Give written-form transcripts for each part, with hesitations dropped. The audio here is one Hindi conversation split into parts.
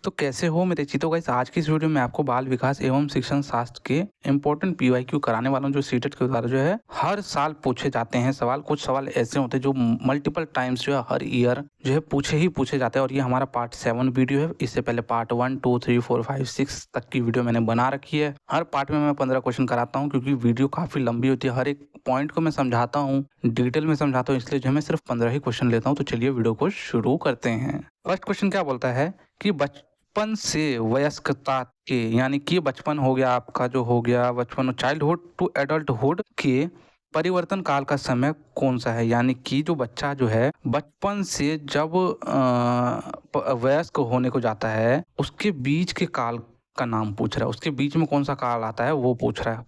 तो कैसे हो मेरे चीतों गाइस। आज की इस वीडियो में आपको बाल विकास एवं शिक्षण शास्त्र के इम्पोर्टेंट पीवाईक्यू कराने वालों जो सीटेट के द्वारा जो है हर साल पूछे जाते हैं सवाल। कुछ सवाल ऐसे होते हैं जो मल्टीपल टाइम्स जो है हर ईयर जो है पूछे ही पूछे जाते हैं। और ये हमारा पार्ट 7 वीडियो है। इससे पहले पार्ट 1, 2, 3, 4, 5, 6 तक की वीडियो मैंने बना रखी है। हर पार्ट में मैं 15 क्वेश्चन कराता हूँ क्योंकि वीडियो काफी लंबी होती है। हर एक पॉइंट को मैं समझाता हूँ, डिटेल में समझाता हूँ, इसलिए जो है मैं सिर्फ 15 ही क्वेश्चन लेता हूँ। तो चलिए वीडियो को शुरू करते हैं। फर्स्ट क्वेश्चन क्या बोलता है कि बचपन से वयस्कता के, यानी कि बचपन हो गया आपका, जो हो गया बचपन चाइल्डहुड टू एडल्टहुड के परिवर्तन काल का समय कौन सा है। यानी कि जो बच्चा जो है बचपन से जब वयस्क होने को जाता है उसके बीच के काल का नाम पूछ रहा है। उसके बीच में कौन सा काल आता है वो पूछ रहा है।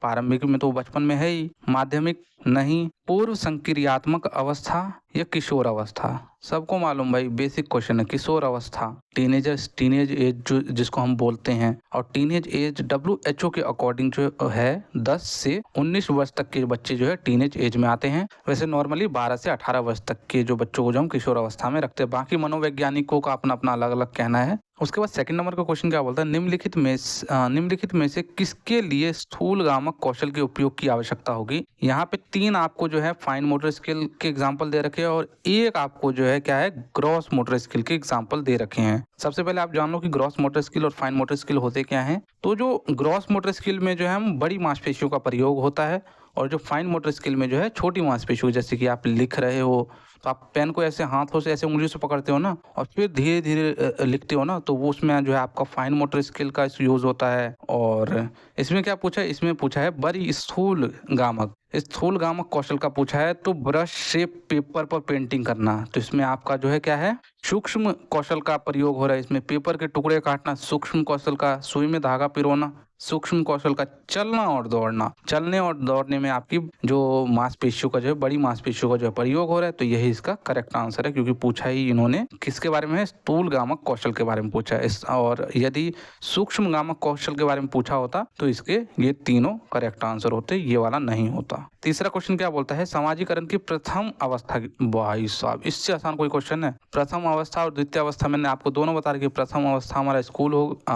प्रारंभिक में तो बचपन में है ही। माध्यमिक नहीं। पूर्व संक्रियात्मक अवस्था या किशोर अवस्था। सबको मालूम भाई, बेसिक क्वेश्चन है। किशोर अवस्था, टीनेज एज जो जिसको हम बोलते हैं। और टीनेज एज WHO के अकॉर्डिंग जो है 10 से 19 वर्ष तक के बच्चे जो है टीनेज एज में आते हैं। वैसे नॉर्मली 12 से 18 वर्ष तक के जो बच्चों को जो हम किशोर अवस्था में रखते हैं। बाकी मनोवैज्ञानिकों का अपना अपना अलग अलग कहना है। उसके बाद सेकंड नंबर का क्वेश्चन क्या बोलता है, निम्नलिखित में से किसके लिए स्थूलगामक कौशल के उपयोग की आवश्यकता होगी। यहाँ पे 3 आपको जो है फाइन मोटर स्किल के एग्जाम्पल दे रखे हैं और एक आपको जो है क्या है ग्रॉस मोटर स्किल के एग्जाम्पल दे रखे हैं। सबसे पहले आप जान लो कि ग्रॉस मोटर स्किल और फाइन मोटर स्किल होते क्या हैं। तो जो ग्रॉस मोटर स्किल में जो है हम बड़ी मांसपेशियों का प्रयोग होता है और जो फाइन मोटर स्किल में जो है छोटी मांसपेशियों, जैसे कि आप लिख रहे हो तो आप पेन को ऐसे हाथों से ऐसे उंगलियों से पकड़ते हो ना और फिर धीरे धीरे लिखते हो ना, तो वो उसमें जो है आपका फाइन मोटर स्किल का यूज होता है। और इसमें क्या पूछा है, इसमें पूछा है बड़ी स्थूल गामक कौशल का पूछा है। तो ब्रश से पेपर पर पेंटिंग करना, तो इसमें आपका जो है क्या है सूक्ष्म कौशल का प्रयोग हो रहा है। इसमें पेपर के टुकड़े काटना सूक्ष्म कौशल का, सुई में धागा पिरोना सूक्ष्म कौशल का, चलना और दौड़ना, चलने और दौड़ने में आपकी जो मांसपेशियों का जो है बड़ी मांसपेशियों का जो है प्रयोग हो रहा है। तो यही इसका करेक्ट आंसर है क्योंकि पूछा ही इन्होंने किसके बारे में है, स्थूल गामक कौशल के बारे में पूछा है। और यदि सूक्ष्म गामक कौशल के बारे में पूछा होता तो इसके ये तीनों करेक्ट आंसर होते, ये वाला नहीं होता। तीसरा क्वेश्चन क्या बोलता है, समाजीकरण की प्रथम अवस्था। भाई साहब, इससे आसान कोई क्वेश्चन है। प्रथम अवस्था और द्वितीय अवस्था मैंने आपको दोनों बता रखी। प्रथम अवस्था हमारा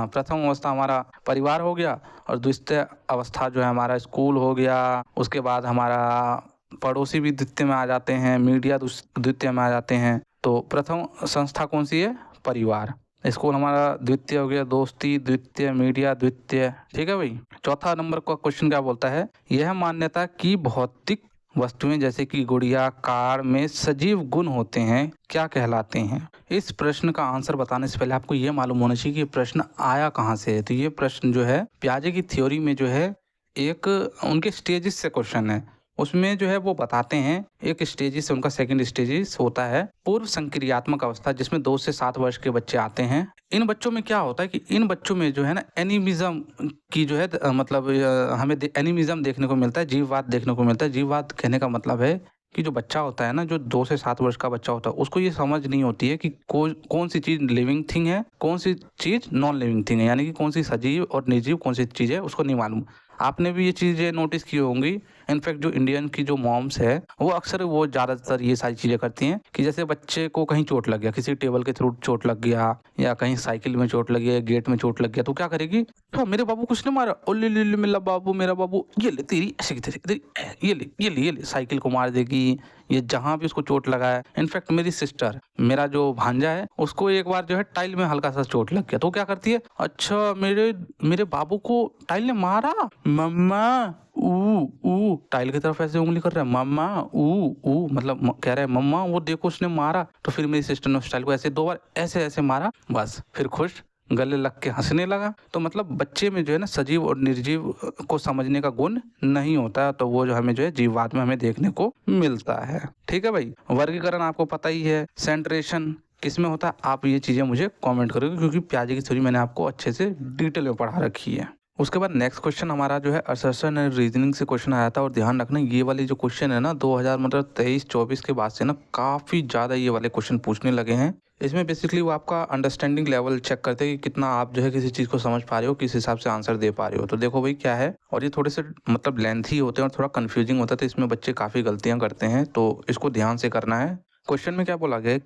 प्रथम अवस्था हमारा परिवार हो गया और द्वितीय अवस्था जो है हमारा स्कूल हो गया। उसके बाद हमारा पड़ोसी भी द्वितीय में आ जाते हैं, मीडिया द्वितीय में आ जाते हैं। तो प्रथम संस्था कौन सी है, परिवार। स्कूल हमारा द्वितीय हो गया, दोस्ती द्वितीय, मीडिया द्वितीय। ठीक है भाई। चौथा नंबर का क्वेश्चन क्या बोलता है, यह मान्यता की भौतिक वस्तुएं जैसे कि गुड़िया कार में सजीव गुण होते हैं क्या कहलाते हैं। इस प्रश्न का आंसर बताने से पहले आपको यह मालूम होना चाहिए कि ये प्रश्न आया कहाँ से है। तो ये प्रश्न जो है पियाजे की थ्योरी में जो है एक उनके स्टेजेस से क्वेश्चन है। उसमें जो है वो बताते हैं एक स्टेजेस से, उनका सेकंड स्टेजेस होता है पूर्व संक्रियात्मक अवस्था, जिसमें 2 से 7 वर्ष के बच्चे आते हैं। इन बच्चों में क्या होता है कि इन बच्चों में जो है ना एनिमिज्म की जो है मतलब हमें एनिमिज्म देखने को मिलता है, जीववाद देखने को मिलता है। जीववाद कहने का मतलब है कि जो बच्चा होता है ना, जो 2 से 7 वर्ष का बच्चा होता है, उसको ये समझ नहीं होती है कि कौन सी चीज लिविंग थिंग है, कौन सी चीज नॉन लिविंग थिंग है। यानी कि कौन सी सजीव और निर्जीव कौन सी चीज है उसको नहीं मालूम। आपने भी ये चीजें नोटिस की होंगी। इनफैक्ट जो इंडियन की जो मॉम्स है वो अक्सर वो ज्यादातर ये सारी चीजें करती हैं कि जैसे बच्चे को कहीं चोट लग गया, किसी टेबल के थ्रू चोट लग गया या कहीं साइकिल में चोट लगी है, गेट में चोट लग गया, तो क्या करेगी, तो मेरे बाबू कुछ नहीं मारा, ओ ले ले ले मेरा बाबू, मेरा बाबू, ये ले तेरी ऐसे की तेरी, ये ले साइकिल को मार देगी। ये जहां भी उसको चोट लगा है। इनफैक्ट मेरी सिस्टर, मेरा जो भांजा है, उसको एक बार जो है टाइल में हल्का सा चोट लग गया, तो क्या करती है, अच्छा मेरे बाबू को टाइल ने मारा, मम्मा ऊ टाइल की तरफ ऐसे उंगली कर रहा है, मम्मा ऊ मतलब कह रहा है मम्मा वो देखो उसने मारा। तो फिर मेरी सिस्टर ने उस टाइल को ऐसे 2 बार ऐसे ऐसे मारा, बस फिर खुश, गले लग के हंसने लगा। तो मतलब बच्चे में जो है ना सजीव और निर्जीव को समझने का गुण नहीं होता। तो वो जो हमें जो है जीववाद में हमें देखने को मिलता है। ठीक है भाई। वर्गीकरण आपको पता ही है, सेंट्रेशन किसमें होता है, आप ये चीजें मुझे कमेंट करोगे क्योंकि पियाजे की थ्योरी मैंने आपको अच्छे से डिटेल में पढ़ा रखी है। उसके बाद नेक्स्ट क्वेश्चन हमारा जो है असर्शन एंड रीजनिंग से क्वेश्चन आया था। और ध्यान रखना ये वाली जो क्वेश्चन है ना 2000 मतलब 23-24 के बाद से ना काफी ज्यादा ये वाले क्वेश्चन पूछने लगे हैं। इसमें बेसिकली वो आपका अंडरस्टैंडिंग लेवल चेक करते हैं कि कितना आप जो है किसी चीज को समझ पा रहे हो, किस हिसाब से आंसर दे पा रहे हो। तो देखो भाई क्या है, और ये थोड़े से मतलब लेंथी होते हैं और थोड़ा कंफ्यूजिंग होता है, तो इसमें बच्चे काफी गलतियां करते हैं, तो इसको ध्यान से करना है। क्वेश्चन में क्या बोला गया,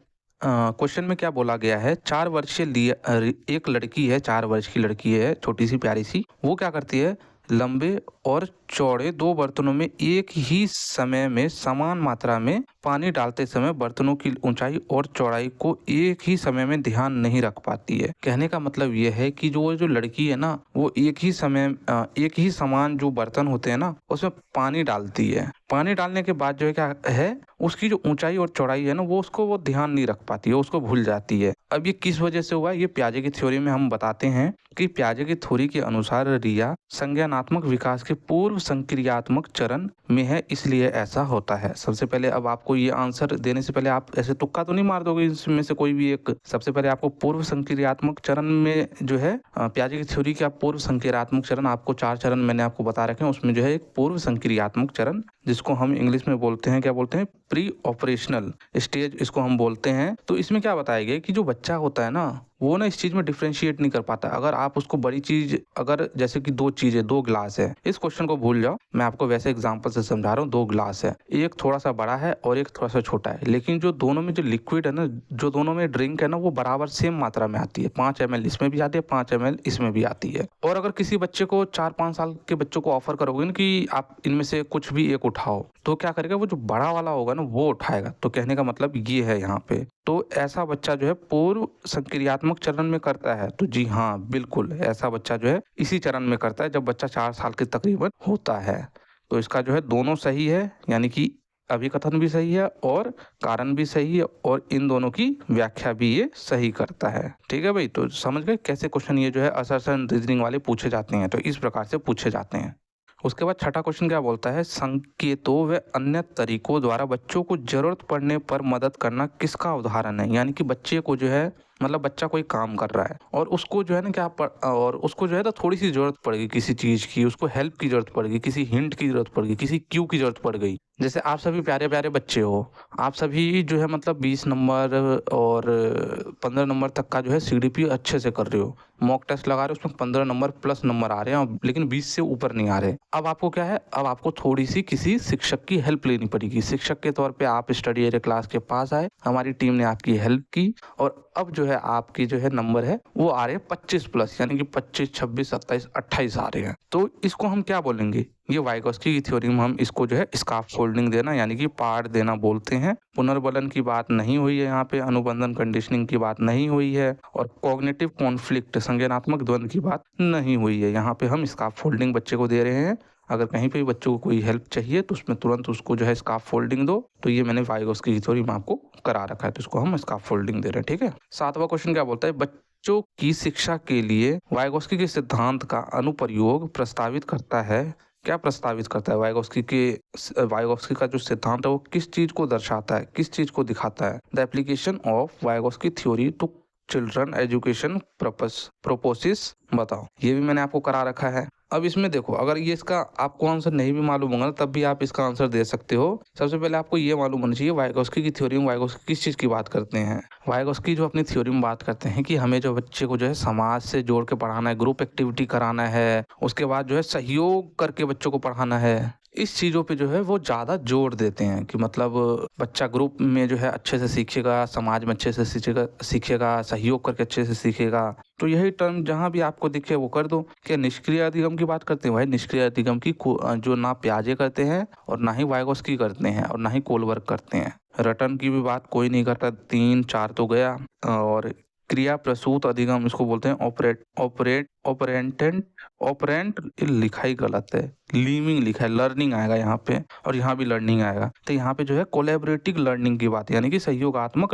क्वेश्चन में क्या बोला गया है, 4 वर्षीय एक लड़की है, 4 वर्ष की लड़की है, छोटी सी प्यारी सी। वो क्या करती है, लंबे और चौड़े 2 बर्तनों में एक ही समय में समान मात्रा में पानी डालते समय बर्तनों की ऊंचाई और चौड़ाई को एक ही समय में ध्यान नहीं रख पाती है। कहने का मतलब ये है कि जो लड़की है ना, वो एक ही समान जो बर्तन होते हैं ना, उसमें पानी डालती है। पानी डालने के बाद जो है क्या है, उसकी जो ऊंचाई और चौड़ाई है ना, वो ध्यान नहीं रख पाती है, उसको भूल जाती है। अब ये किस वजह से हुआ, ये पियाजे की थ्योरी में हम बताते हैं कि पियाजे की थ्योरी के अनुसार रिया संज्ञानात्मक विकास के पूर्व संक्रियात्मक चरण में है, इसलिए ऐसा होता है। सबसे पहले अब आपको ये आंसर देने से पहले आप ऐसे तुक्का तो नहीं मार दोगे इसमें से कोई भी एक। सबसे पहले आपको पूर्व संक्रियात्मक चरण में जो है पियाजे की थ्योरी का पूर्व संक्रियात्मक चरण, आपको 4 चरण मैंने आपको बता रखे हैं, उसमें जो है एक पूर्व संक्रियात्मक चरण, जिसको हम इंग्लिश में बोलते हैं, क्या बोलते हैं, प्री ऑपरेशनल स्टेज इसको हम बोलते हैं। तो इसमें क्या बताया गया कि जो बच्चा होता है ना, वो ना इस चीज में डिफ्रेंशिएट नहीं कर पाता। अगर आप उसको बड़ी चीज, अगर जैसे कि 2 चीजें, 2 ग्लास है, इस क्वेश्चन को भूल जाओ, मैं आपको वैसे एग्जांपल से समझा रहा हूँ। 2 ग्लास है, एक थोड़ा सा बड़ा है और एक थोड़ा सा छोटा है, लेकिन जो दोनों में जो लिक्विड है ना, जो दोनों में ड्रिंक है ना, वो बराबर सेम मात्रा में आती है। 5 ml इसमें भी आती है, 5 ml इसमें भी आती है। और अगर किसी बच्चे को 4-5 साल के बच्चों को ऑफर करोगे ना कि आप इनमें से कुछ भी एक उठाओ, तो क्या करेगा, वो जो बड़ा वाला होगा ना वो उठाएगा। तो कहने का मतलब ये है यहाँ पे। तो ऐसा बच्चा जो है पूर्व संक्रियात्मक चरण में करता है। तो जी हाँ, बिल्कुल ऐसा बच्चा जो है इसी चरण में करता है जब बच्चा 4 साल के तकरीबन होता है। तो इसका जो है दोनों सही है, यानी कि अभिकथन भी सही है और कारण भी सही है, और इन दोनों की व्याख्या भी ये सही करता है। ठीक है भाई, तो समझ गए कैसे क्वेश्चन ये जो है असर्शन रीजनिंग वाले पूछे जाते हैं। तो इस प्रकार से पूछे जाते हैं। उसके बाद छठा क्वेश्चन क्या बोलता है, संकेतों व अन्य तरीकों द्वारा बच्चों को जरूरत पड़ने पर मदद करना किसका उदाहरण है। यानी कि बच्चे को जो है, मतलब बच्चा कोई काम कर रहा है और उसको जो है ना और उसको जो है ना थोड़ी सी जरूरत पड़ेगी किसी चीज की, उसको हेल्प की जरूरत पड़ेगी, किसी हिंट की जरूरत पड़ेगी, किसी क्यू की जरूरत पड़ गई। जैसे आप सभी प्यारे प्यारे बच्चे हो, आप सभी जो है मतलब 20 नंबर और 15 नंबर तक का जो है सीडीपी अच्छे से कर रहे हो, मॉक टेस्ट लगा रहे हो, उसमें 15 नंबर प्लस नंबर आ रहे हैं, लेकिन 20 से ऊपर नहीं आ रहे। अब आपको क्या है, अब आपको थोड़ी सी किसी शिक्षक की हेल्प लेनी पड़ेगी। शिक्षक के तौर पे आप स्टडी एरिया क्लास के पास आए, हमारी टीम ने आपकी हेल्प की, और अब जो है आपकी जो है नंबर है वो आ रहे हैं 25 प्लस, यानी कि 25, 26, 27, 28 आ रहे हैं। तो इसको हम क्या बोलेंगे, ये वाइगोस्की की थ्योरी में हम इसको जो है स्कार्फ फोल्डिंग देना, यानी कि पार्ट देना बोलते हैं। पुनर्बलन की बात नहीं हुई है यहाँ पे, अनुबंधन कंडीशनिंग की बात नहीं हुई है, और कॉग्निटिव कॉन्फ्लिक्ट संज्ञानात्मक द्वंद्व की बात नहीं हुई है। यहाँ पे हम स्कार्फ फोल्डिंग बच्चे को दे रहे हैं। अगर कहीं पे बच्चों को कोई हेल्प चाहिए तो उसमें तुरंत उसको जो है स्कार्फ फोल्डिंग दो। तो ये मैंने वाइगोस्की की थ्योरी में आपको करा रखा है, तो इसको हम स्कार्फ फोल्डिंग दे रहे हैं। ठीक है। 7वां क्वेश्चन क्या बोलता है, बच्चों की शिक्षा के लिए वाइगोस्की के सिद्धांत का अनुप्रयोग प्रस्तावित करता है। क्या प्रस्तावित करता है, वाइगोस्की का जो सिद्धांत है वो किस चीज को दर्शाता है, किस चीज को दिखाता है। The application of Vygotsky theory to children education proposes, बताओ। ये भी मैंने आपको करा रखा है। अब इसमें देखो, अगर ये इसका आपको आंसर नहीं भी मालूम होगा ना, तब भी आप इसका आंसर दे सकते हो। सबसे पहले आपको ये मालूम होना चाहिए वाइगोस्की की थ्योरी में वाइगोस्की किस चीज की बात करते हैं। वाइगोस्की जो अपनी थ्योरी में बात करते हैं कि हमें जो बच्चे को जो है समाज से जोड़ के पढ़ाना है, ग्रुप एक्टिविटी कराना है, उसके बाद जो है सहयोग करके बच्चों को पढ़ाना है, इस चीज़ों पे जो है वो ज़्यादा जोर देते हैं कि मतलब बच्चा ग्रुप में जो है अच्छे से सीखेगा, समाज में अच्छे से सीखेगा, सहयोग करके अच्छे से सीखेगा। तो यही टर्म जहाँ भी आपको दिखे वो कर दो। क्या निष्क्रिय अधिगम की बात करते हैं भाई, निष्क्रिय अधिगम की जो ना पियाजे करते हैं और ना ही वाइगोस्की करते हैं और ना ही कोलबर्ग करते हैं। रटन की भी बात कोई नहीं करता, 3, 4 तो गया। और क्रिया प्रसूत अधिगम इसको बोलते हैं ऑपरेंट लिखा ही गलत है, लीविंग लिखा है, लर्निंग आएगा यहाँ पे, और यहाँ भी लर्निंग आएगा। तो यहाँ पे जो है कोलैबोरेटिव लर्निंग की बात, यानी कि सहयोगात्मक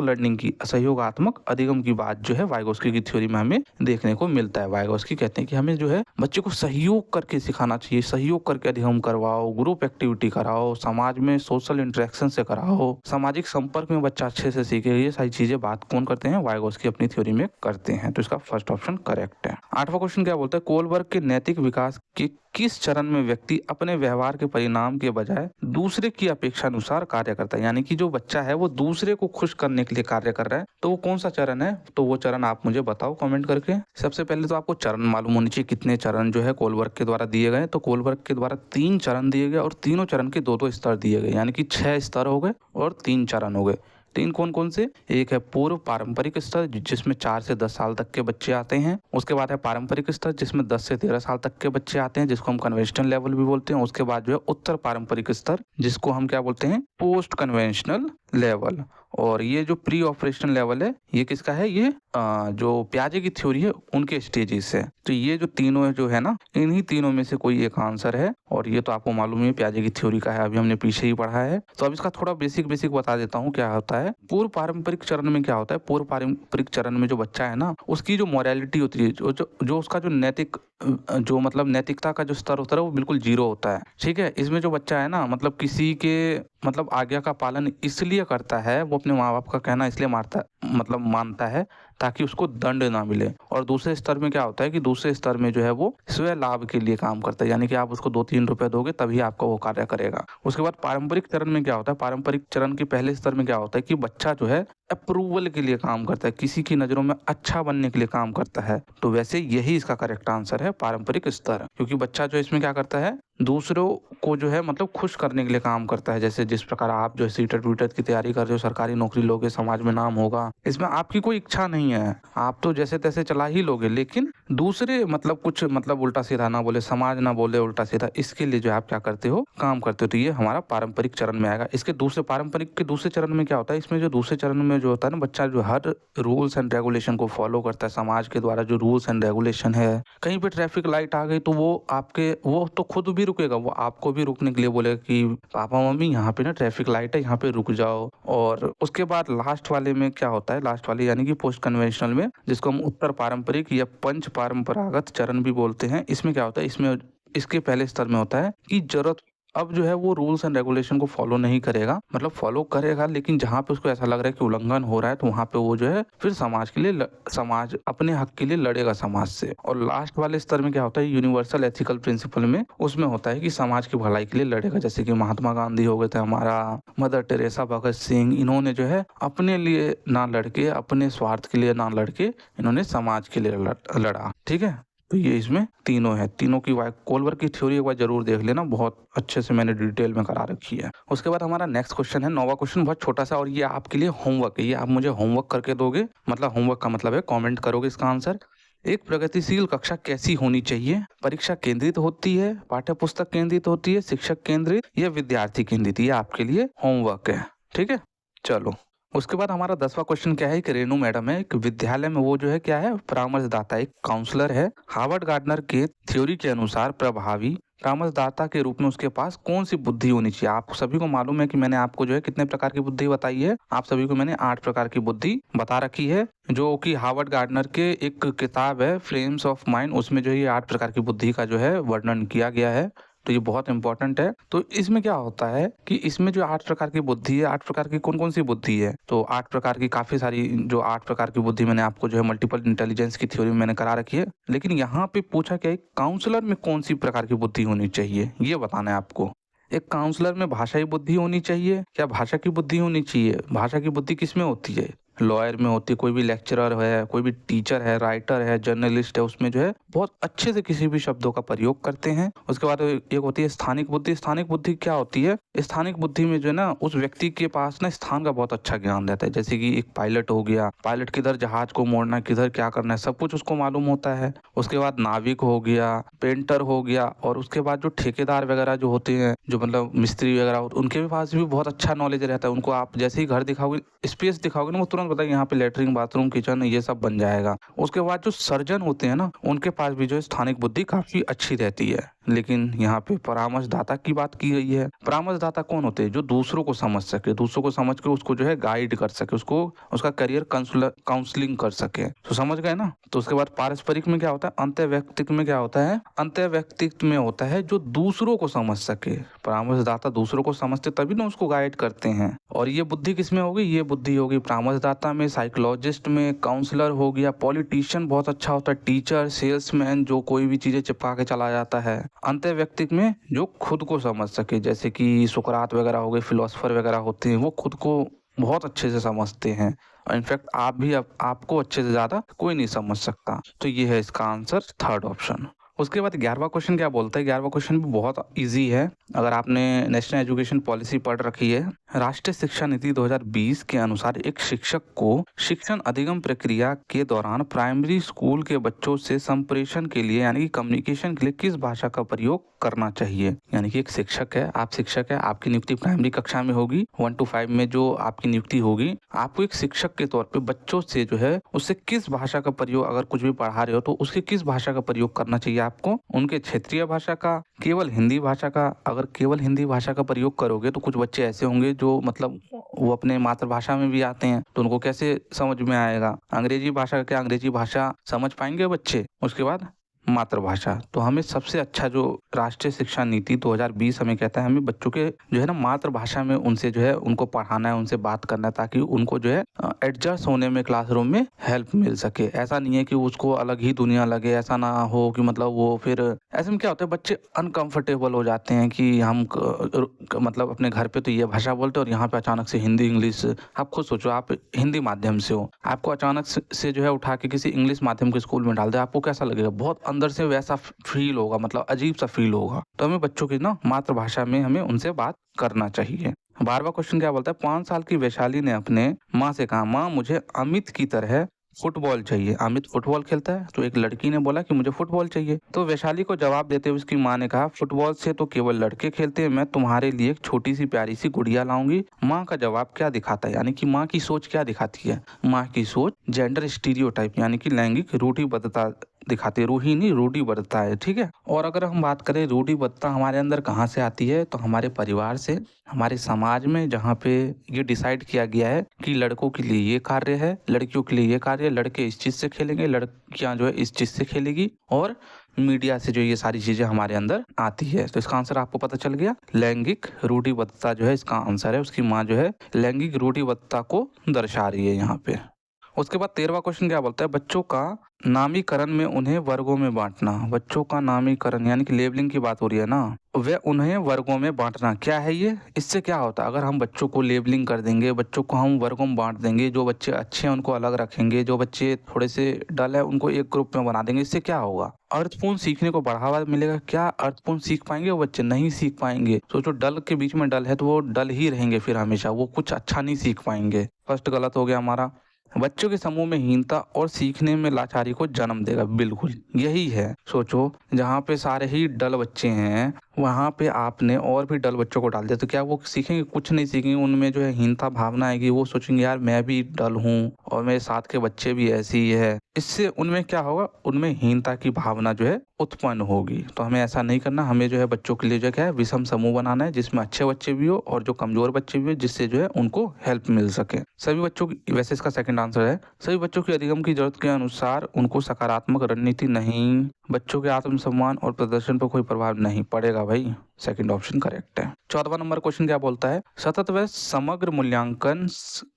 अधिगम की बात जो है वाइगोस्की की थ्योरी में हमें देखने को मिलता है। वाइगोस्की कहते हैं कि हमें जो है बच्चे को सहयोग करके सिखाना चाहिए, सहयोग करके अधिगम करवाओ, ग्रुप एक्टिविटी कराओ, समाज में सोशल इंटरेक्शन से कराओ, सामाजिक संपर्क में बच्चा अच्छे से सीखे। ये सारी चीजें बात कौन करते हैं, वाइगोस्की अपनी थ्योरी में करते हैं। तो इसका फर्स्ट ऑप्शन करेक्ट है। 8वां क्वेश्चन क्या बोलता है, कोलबर्ग के नैतिक विकास के किस चरण में व्यक्ति अपने व्यवहार के परिणाम के बजाय दूसरे की अपेक्षा अनुसार कार्य करता है। यानी कि जो बच्चा है वो दूसरे को खुश करने के लिए कार्य कर रहा है, तो वो कौन सा चरण है, तो वो चरण आप मुझे बताओ कमेंट करके। सबसे पहले तो आपको चरण मालूम होनी चाहिए, कितने चरण जो है कोलबर्ग के द्वारा दिए गए। तो कोलबर्ग के द्वारा 3 चरण दिए गए और तीनों चरण के 2-2 स्तर दिए गए, यानी कि 6 स्तर हो गए और 3 चरण हो गए। तीन कौन कौन से? एक है पूर्व पारंपरिक स्तर जिसमें 4 से 10 साल तक के बच्चे आते हैं। उसके बाद है पारंपरिक स्तर जिसमें 10 से 13 साल तक के बच्चे आते हैं, जिसको हम कन्वेंशनल लेवल भी बोलते हैं। उसके बाद जो है उत्तर पारंपरिक स्तर जिसको हम क्या बोलते हैं? Post conventional level. और ये जो प्री ऑपरेशन लेवल है ये किसका है? ये जो पियाजे की थ्योरी है उनके स्टेजेस है। तो ये जो तीनों जो है ना, इन्हीं तीनों में से कोई एक आंसर है, और ये तो आपको मालूम ही है पियाजे की थ्योरी का है, अभी हमने पीछे ही पढ़ा है। तो अब इसका थोड़ा बेसिक बता देता हूँ क्या होता है। पूर्व पारंपरिक चरण में क्या होता है? पूर्व पारंपरिक चरण में जो बच्चा है ना, उसकी जो मोरालिटी होती है, जो उसका जो नैतिक जो मतलब नैतिकता का जो स्तर होता है वो बिल्कुल जीरो होता है। ठीक है, इसमें जो बच्चा है ना, मतलब किसी के मतलब आज्ञा का पालन इसलिए करता है, वो अपने माँ बाप का कहना इसलिए मानता है ताकि उसको दंड ना मिले। और दूसरे स्तर में क्या होता है कि दूसरे स्तर में जो है वो स्वयं लाभ के लिए काम करता है, यानी कि आप उसको 2-3 रुपए दोगे तभी आपका वो कार्य करेगा। उसके बाद पारंपरिक चरण में क्या होता है? पारंपरिक चरण के पहले स्तर में क्या होता है कि बच्चा जो है अप्रूवल के लिए काम करता है, किसी की नजरों में अच्छा बनने के लिए काम करता है। तो वैसे यही इसका करेक्ट आंसर है, पारंपरिक स्तर। क्योंकि बच्चा जो इसमें क्या करता है, दूसरों को जो है मतलब खुश करने के लिए काम करता है। जैसे जिस प्रकार आप जो सीटेट वीटेट की तैयारी कर रहे हो, सरकारी नौकरी लोगे, समाज में नाम होगा, इसमें आपकी कोई इच्छा नहीं है, आप तो जैसे तैसे चला ही लोगे, लेकिन दूसरे मतलब कुछ मतलब उल्टा सीधा ना बोले, समाज ना बोले उल्टा सीधा, इसके लिए जो आप क्या करते हो, काम करते हो। तो ये हमारा पारंपरिक चरण में आएगा। इसके दूसरे पारंपरिक के दूसरे चरण में क्या होता है? इसमें जो दूसरे चरण में जो होता है ना, बच्चा जो हर रूल्स एंड रेगुलेशन को फॉलो करता है, समाज के द्वारा जो रूल्स एंड रेगुलेशन है, कहीं पे ट्रैफिक लाइट आ गई तो वो तो खुद भी रुकेगा, वो आपको भी रुकने के लिए बोलेगा कि पापा मम्मी यहाँ पे ना ट्रैफिक लाइट है, यहाँ पे रुक जाओ। और उसके बाद लास्ट वाले में क्या होता है? लास्ट वाले यानी कि पोस्ट कन्वेंशनल में, जिसको हम उत्तर पारंपरिक या पंच परंपरागत चरण भी बोलते हैं, इसमें क्या होता है? इसमें इसके पहले स्तर में होता है कि जरूरत अब जो है वो रूल्स एंड रेगुलेशन को फॉलो नहीं करेगा, मतलब फॉलो करेगा, लेकिन जहाँ पे उसको ऐसा लग रहा है कि उल्लंघन हो रहा है तो वहाँ पे वो जो है फिर समाज के लिए समाज अपने हक के लिए लड़ेगा समाज से। और लास्ट वाले स्तर में क्या होता है? यूनिवर्सल एथिकल प्रिंसिपल में उसमें होता है कि समाज की भलाई के लिए लड़ेगा। जैसे कि महात्मा गांधी हो गए थे हमारा, मदर टेरेसा, भगत सिंह, इन्होंने जो है अपने लिए ना लड़के, अपने स्वार्थ के लिए ना लड़के, इन्होंने समाज के लिए लड़ा। ठीक है, तो ये इसमें तीनों है। तीनों की कोलबर्ग की थ्योरी एक बार जरूर देख लेना, बहुत अच्छे से मैंने डिटेल में करा रखी है। उसके बाद हमारा नेक्स्ट क्वेश्चन है, 9वां क्वेश्चन, बहुत छोटा सा, और ये आपके लिए होमवर्क है। ये आप मुझे होमवर्क करके दोगे, मतलब होमवर्क का मतलब है कमेंट करोगे इसका आंसर। एक प्रगतिशील कक्षा कैसी होनी चाहिए? परीक्षा केंद्रित होती है, पाठ्य पुस्तक केंद्रित होती है, शिक्षक केंद्रित या विद्यार्थी केंद्रित? ये आपके लिए होमवर्क है। ठीक है, चलो। उसके बाद हमारा 10वां क्वेश्चन क्या है? एक रेनू मैडम है, एक विद्यालय में वो जो है क्या है? परामर्शदाता, एक काउंसलर है। हार्वर्ड गार्डनर के थ्योरी के अनुसार प्रभावी परामर्शदाता के रूप में उसके पास कौन सी बुद्धि होनी चाहिए? आप सभी को मालूम है कि मैंने आपको जो है कितने प्रकार की बुद्धि बताई है? आप सभी को मैंने 8 प्रकार की बुद्धि बता रखी है, जो कि हार्वर्ड गार्डनर के एक किताब है फ्रेम्स ऑफ माइंड, उसमें जो ये 8 प्रकार की बुद्धि का जो है वर्णन किया गया है। तो ये बहुत इंपॉर्टेंट है। तो इसमें क्या होता है कि इसमें जो 8 प्रकार की बुद्धि है, 8 प्रकार की कौन कौन सी बुद्धि है? तो 8 प्रकार की काफी सारी, जो 8 प्रकार की बुद्धि मैंने आपको जो है मल्टीपल इंटेलिजेंस की थ्योरी में मैंने करा रखी है, लेकिन यहाँ पे पूछा क्या है, काउंसलर में कौन सी प्रकार की बुद्धि होनी चाहिए, ये बताना है आपको। एक काउंसलर में भाषाई बुद्धि होनी चाहिए या भाषा की बुद्धि होनी चाहिए? भाषा की बुद्धि किस में होती है? लॉयर में होती है। कोई भी लेक्चरर है, कोई भी टीचर है, राइटर है, जर्नलिस्ट है, उसमें जो है बहुत अच्छे से किसी भी शब्दों का प्रयोग करते हैं। उसके बाद एक होती है स्थानिक बुद्धि। स्थानिक बुद्धि क्या होती है? स्थानिक बुद्धि में जो है ना, उस व्यक्ति के पास ना स्थान का बहुत अच्छा ज्ञान रहता है। जैसे कि एक पायलट हो गया, पायलट किधर जहाज को मोड़ना, किधर क्या करना है, सब कुछ उसको मालूम होता है। उसके बाद नाविक हो गया, पेंटर हो गया, और उसके बाद जो ठेकेदार वगैरह जो होते हैं, जो मतलब मिस्त्री वगैरह होते हैं, उनके पास भी बहुत अच्छा नॉलेज रहता है। उनको आप जैसे ही घर दिखाओगे, स्पेस दिखाओगे ना, वो तुरंत बताएंगे यहाँ पे लेटरिन, बाथरूम, किचन, ये सब बन जाएगा। उसके बाद जो सर्जन होते हैं ना, उनके पास भी जो है स्थानिक बुद्धि काफी अच्छी रहती है। लेकिन यहाँ पे परामर्शदाता की बात की गई है। परामर्शदाता कौन होते हैं? जो दूसरों को समझ सके, दूसरों को समझ के उसको जो है गाइड कर सके, उसको उसका करियर काउंसलिंग कर सके। तो समझ गए ना। तो उसके बाद पारस्परिक में क्या होता है? अंतःवैयक्तिक में क्या होता है? अंतःवैयक्तिक में होता है जो दूसरों को समझ सके। परामर्शदाता दूसरों को समझते तभी ना उसको गाइड करते हैं। और ये बुद्धि किसमें होगी? ये बुद्धि होगी परामर्शदाता में, साइकोलॉजिस्ट में, काउंसलर हो गया, पॉलिटिशियन बहुत अच्छा होता है, टीचर, सेल्समैन जो कोई भी चीजें चिपका के चला जाता है। अंतःवैयक्तिक में जो खुद को समझ सके, जैसे कि सुकरात वगैरह हो गए, फिलोसफर वगैरह होते हैं, वो खुद को बहुत अच्छे से समझते हैं। इनफैक्ट आप भी आपको अच्छे से ज्यादा कोई नहीं समझ सकता। तो ये है इसका आंसर, थर्ड ऑप्शन। उसके बाद 11वां क्वेश्चन क्या बोलता है, 11वां क्वेश्चन भी बहुत इजी है। अगर आपने नेशनल एजुकेशन पॉलिसी पढ़ रखी है, राष्ट्रीय शिक्षा नीति 2020 के अनुसार एक शिक्षक को शिक्षण अधिगम प्रक्रिया के दौरान प्राइमरी स्कूल के बच्चों से संप्रेषण के लिए यानी कि कम्युनिकेशन के लिए किस भाषा का प्रयोग करना चाहिए। यानी कि एक शिक्षक है, आप शिक्षक है, आपकी नियुक्ति प्राइमरी कक्षा में होगी, 1 to 5 में जो आपकी नियुक्ति होगी, आपको एक शिक्षक के तौर पे बच्चों से जो है उससे किस भाषा का प्रयोग, अगर कुछ भी पढ़ा रहे हो तो उसके किस भाषा का प्रयोग करना चाहिए आपको, उनके क्षेत्रीय भाषा का, केवल हिंदी भाषा का। अगर केवल हिंदी भाषा का प्रयोग करोगे तो कुछ बच्चे ऐसे होंगे जो मतलब वो अपने मातृभाषा में भी आते हैं तो उनको कैसे समझ में आएगा। अंग्रेजी भाषा का क्या, अंग्रेजी भाषा समझ पाएंगे बच्चे। उसके बाद मातृभाषा, तो हमें सबसे अच्छा जो राष्ट्रीय शिक्षा नीति 2020 हमें कहता है, हमें बच्चों के जो है ना मातृभाषा में उनसे जो है उनको पढ़ाना है, उनसे बात करना है, ताकि उनको जो है एडजस्ट होने में क्लासरूम में हेल्प मिल सके। ऐसा नहीं है कि उसको अलग ही दुनिया लगे, ऐसा ना हो कि मतलब वो फिर ऐसे में क्या होता है, बच्चे अनकंफर्टेबल हो जाते हैं कि हम मतलब अपने घर पे तो ये भाषा बोलते हैं और यहाँ पे अचानक से हिंदी इंग्लिश। आप खुद सोचो, आप हिंदी माध्यम से हो, आपको अचानक से जो है उठा के किसी इंग्लिश माध्यम के स्कूल में डाल दे, आपको कैसा लगेगा, बहुत अंदर से वैसा फील होगा, मतलब अजीब सा फील होगा। तो हमें बच्चों की ना मातृभाषा में हमें उनसे बात करना चाहिए। 12वां क्वेश्चन क्या बोलता है, 5 साल की वैशाली ने अपने माँ से कहा, माँ मुझे अमित की तरह फुटबॉल चाहिए। अमित फुटबॉल खेलता है, तो एक लड़की ने बोला कि मुझे फुटबॉल चाहिए। तो वैशाली को जवाब देते हुए उसकी माँ ने कहा, फुटबॉल से तो केवल लड़के खेलते हैं, मैं तुम्हारे लिए एक छोटी सी प्यारी सी गुड़िया लाऊंगी। माँ का जवाब क्या दिखाता है, यानी कि माँ की सोच क्या दिखाती है, माँ की सोच जेंडर स्टीरियोटाइप यानी कि लैंगिक रूढ़िबद्धता दिखाती है। रूढ़ी नहीं, रूढ़िबद्धता है, ठीक है। और अगर हम बात करें रूढ़िबद्धता हमारे अंदर कहाँ से आती है, तो हमारे परिवार से, हमारे समाज में, जहाँ पे ये डिसाइड किया गया है कि लड़कों के लिए ये कार्य है, लड़कियों के लिए ये कार्य है, लड़के इस चीज से खेलेंगे, लड़कियां जो है इस चीज से खेलेगी, और मीडिया से जो ये सारी चीजें हमारे अंदर आती है। तो इसका आंसर आपको पता चल गया, लैंगिक रूढ़िबद्धता जो है इसका आंसर है। उसकी माँ जो है लैंगिक रूढ़िबद्धता को दर्शा रही है यहाँ पे। उसके बाद 13वां क्वेश्चन क्या बोलता है, बच्चों का नामीकरण में उन्हें वर्गों में बांटना। बच्चों का नामीकरण यानी कि लेबलिंग की बात हो रही है ना, वे उन्हें वर्गों में बांटना क्या है ये, इससे क्या होता है, अगर हम बच्चों को लेबलिंग कर देंगे, बच्चों को हम वर्गों में बांट देंगे, जो बच्चे अच्छे हैं उनको अलग रखेंगे, जो बच्चे थोड़े से डल है उनको एक ग्रुप में बना देंगे, इससे क्या होगा, अर्थपूर्ण सीखने को बढ़ावा मिलेगा। क्या अर्थपूर्ण सीख पाएंगे वो बच्चे, नहीं सीख पाएंगे। सोचो डल के बीच में डल है तो वो डल ही रहेंगे, फिर हमेशा वो कुछ अच्छा नहीं सीख पाएंगे। फर्स्ट गलत हो गया हमारा। बच्चों के समूह में हीनता और सीखने में लाचारी को जन्म देगा, बिल्कुल यही है। सोचो जहाँ पे सारे ही डल बच्चे हैं वहाँ पे आपने और भी डल बच्चों को डाल दिया, तो क्या वो सीखेंगे, कुछ नहीं सीखेंगे। उनमें जो है हीनता भावना आएगी, वो सोचेंगे यार मैं भी डल हूँ और मेरे साथ के बच्चे भी ऐसे ही है। इससे उनमें क्या होगा, उनमें हीनता की भावना जो है उत्पन्न होगी। तो हमें ऐसा नहीं करना, हमें जो है बच्चों के लिए जो क्या है विषम समूह बनाना है, जिसमें अच्छे बच्चे भी हो और जो कमजोर बच्चे भी हो, जिससे जो है उनको हेल्प मिल सके। सभी बच्चों की, वैसे इसका सेकंड आंसर है, सभी बच्चों की अधिगम की जरूरत के अनुसार उनको सकारात्मक रणनीति नहीं, बच्चों के आत्मसम्मान और प्रदर्शन पर कोई प्रभाव नहीं पड़ेगा भाई। सेकंड ऑप्शन करेक्ट है। 14वां नंबर क्वेश्चन क्या बोलता है, सतत व समग्र मूल्यांकन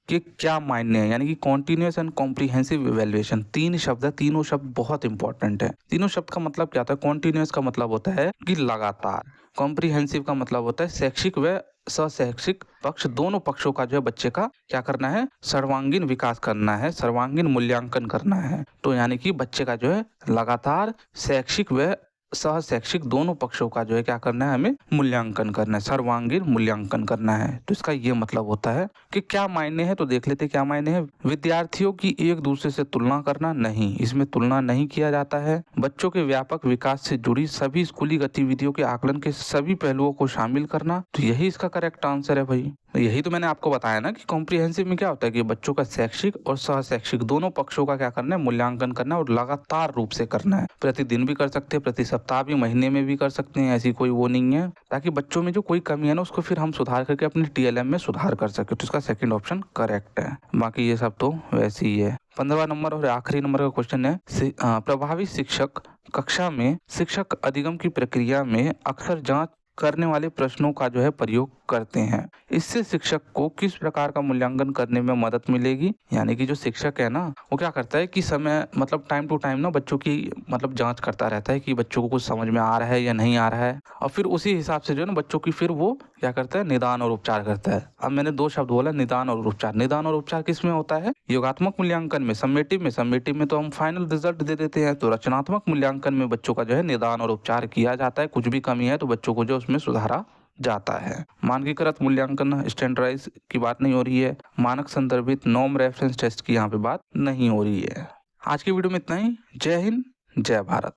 के क्या मायने हैं, यानी कि कॉन्टिन्यूस एंड कॉम्प्रिहेंसिव इवैल्यूएशन। 3 शब्द है, तीनों शब्द बहुत इंपॉर्टेंट है। तीनों शब्द का मतलब क्या होता है, कॉन्टिन्यूस का मतलब होता है कि लगातार, कॉम्प्रिहेंसिव का मतलब होता है शैक्षिक व सशैक्षिक पक्ष, दोनों पक्षों का जो है बच्चे का क्या करना है, सर्वांगीण विकास करना है, सर्वांगीण मूल्यांकन करना है। तो यानी कि बच्चे का जो है लगातार शैक्षिक व सह शैक्षिक दोनों पक्षों का जो है क्या करना है, हमें मूल्यांकन करना है, सर्वांगीण मूल्यांकन करना है। तो इसका ये मतलब होता है कि क्या मायने हैं, तो देख लेते क्या मायने हैं। विद्यार्थियों की एक दूसरे से तुलना करना, नहीं, इसमें तुलना नहीं किया जाता है। बच्चों के व्यापक विकास से जुड़ी सभी स्कूली गतिविधियों के आकलन के सभी पहलुओं को शामिल करना, तो यही इसका करेक्ट आंसर है भाई। यही तो मैंने आपको बताया ना कि कॉम्प्रिहेंसिव में क्या होता है कि बच्चों का शैक्षिक और सह शैक्षिक दोनों पक्षों का क्या करना है, मूल्यांकन करना है, और लगातार रूप से करना है। प्रतिदिन भी कर सकते हैं, प्रति सप्ताह भी, महीने में भी कर सकते हैं, ऐसी कोई वो नहीं है, ताकि बच्चों में जो कोई कमी है ना उसको फिर हम सुधार करके अपने TLM में सुधार कर सके। तो इसका सेकंड ऑप्शन करेक्ट है, बाकी ये सब तो वैसे ही है। 15वां नंबर और आखिरी नंबर का क्वेश्चन है, प्रभावी शिक्षक कक्षा में शिक्षक अधिगम की प्रक्रिया में अक्सर जांच करने वाले प्रश्नों का जो है प्रयोग करते हैं। इससे शिक्षक को किस प्रकार का मूल्यांकन करने में मदद मिलेगी, यानी कि जो शिक्षक है ना वो क्या करता है कि समय मतलब टाइम टू टाइम ना बच्चों की मतलब जांच करता रहता है कि बच्चों को कुछ समझ में आ रहा है या नहीं आ रहा है, और फिर उसी हिसाब से जो है ना बच्चों की फिर वो क्या करता है, निदान और उपचार करता है। अब मैंने 2 शब्द बोला, निदान और उपचार। निदान और उपचार किस में होता है, योगात्मक मूल्यांकन में, समेटिव में। समेटिव में तो हम फाइनल रिजल्ट दे देते हैं, तो रचनात्मक मूल्यांकन में बच्चों का जो है निदान और उपचार किया जाता है। कुछ भी कमी है तो बच्चों को जो उसमें सुधारा जाता है। मानकीकृत मूल्यांकन, स्टैंडर्डाइज की बात नहीं हो रही है, मानक संदर्भित नॉर्म रेफरेंस टेस्ट की यहाँ पे बात नहीं हो रही है। आज की वीडियो में इतना ही। जय हिंद, जय भारत।